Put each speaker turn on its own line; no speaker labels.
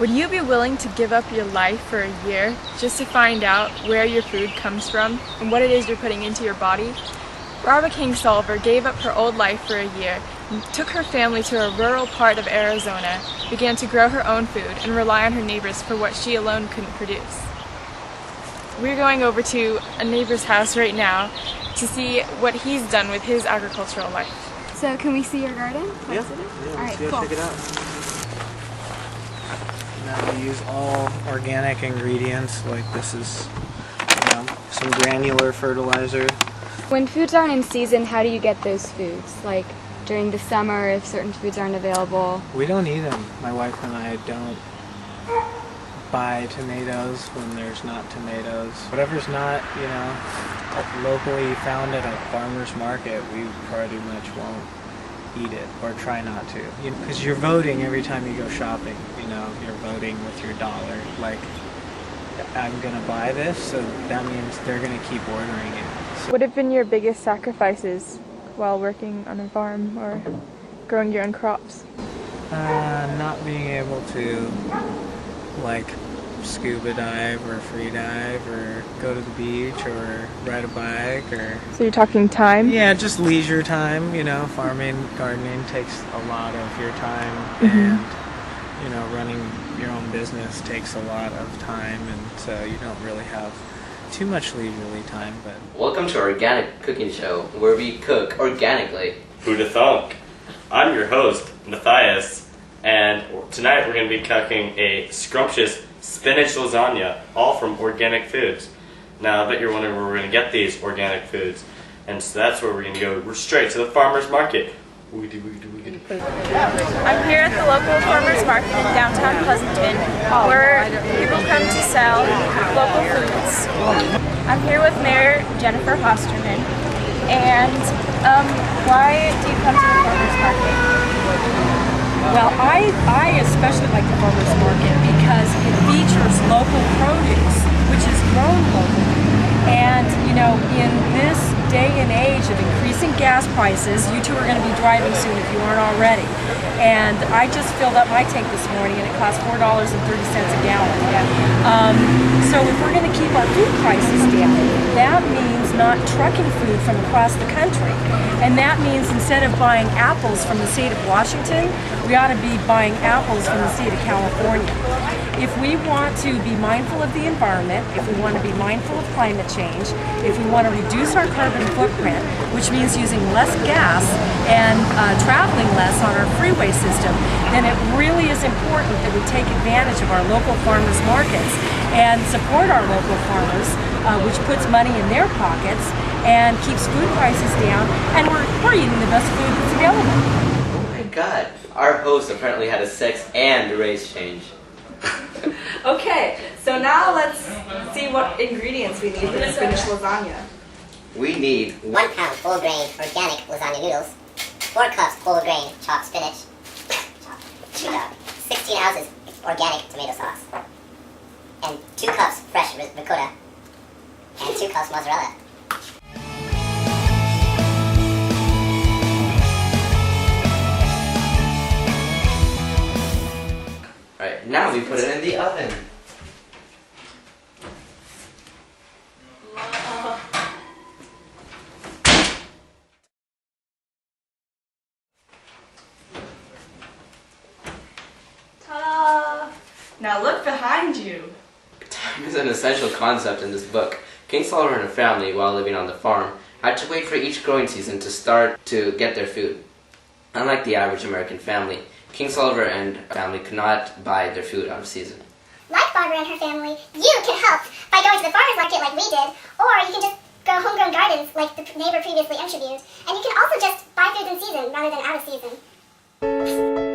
Would you be willing to give up your life for a year just to find out where your food comes from and what it is you're putting into your body? Barbara Kingsolver gave up her old life for a year, took her family to a rural part of Arizona, began to grow her own food, and rely on her neighbors for what she alone couldn't produce. We're going over to a neighbor's house right now to see what he's done with his agricultural life.
So can we see your garden?
Yeah.
All right,
Let's go
cool.
check it out. Now we use all organic ingredients, like this is some granular fertilizer.
When foods aren't in season, how do you get those foods? Like during the summer, if certain foods aren't available?
We don't eat them. My wife and I don't buy tomatoes when there's not tomatoes. Whatever's not, locally found at a farmer's market, we pretty much won't eat it or try not to. Because you're voting every time you go shopping, you're voting with your dollar. Like, I'm gonna buy this, so that means they're gonna keep ordering it. So
What have been your biggest sacrifices while working on a farm or growing your own crops?
not being able to, scuba dive or free dive or go to the beach or ride a bike or...
So you're talking time?
Yeah, just leisure time, farming, gardening takes a lot of your time and, running your own business takes a lot of time, and so you don't really have too much leisurely time, but...
Welcome to our organic cooking show, where we cook organically.
Who'da thunk? I'm your host, Matthias, and tonight we're going to be cooking a scrumptious spinach lasagna, all from organic foods. Now, I bet you're wondering where we're going to get these organic foods, and so that's where we're going to go. We're straight to the farmer's market.
I'm here at the local farmers market in downtown Pleasanton, where people come to sell local foods. I'm here with Mayor Jennifer Hosterman. And why do you come to the farmers market?
Well, I especially like the farmers market because it features local produce, which is grown locally. And, in this day and age of increasing gas prices, you two are going to be driving soon if you aren't already. And I just filled up my tank this morning and it cost $4.30 a gallon. So if we're going to keep our food prices down, that means not trucking food from across the country. And that means instead of buying apples from the state of Washington, we ought to be buying apples from the state of California. If we want to be mindful of the environment, if we want to be mindful of climate change, if we want to reduce our carbon footprint, which means using less gas and traveling less on our freeway system, then it really is important that we take advantage of our local farmers markets and support our local farmers, which puts money in their pockets and keeps food prices down, and we're eating the best food that's available.
Oh my god, our host apparently had a sex and race change.
Okay, so now let's see what ingredients we need for the spinach lasagna.
We need
1 pound full grain organic lasagna noodles, 4 cups whole grain chopped spinach, 16 ounces organic tomato sauce, and 2 cups fresh ricotta, and 2 cups mozzarella.
Alright, now we put it in the oven.
Ta-da! Now look behind you.
Time is an essential concept in this book. Kingsolver and her family, while living on the farm, had to wait for each growing season to start to get their food. Unlike the average American family, Kingsolver and her family could not buy their food out of season.
Like Barbara and her family, you can help by going to the farmer's market like we did, or you can just go homegrown gardens like the neighbor previously interviewed, and you can also just buy foods in season rather than out of season.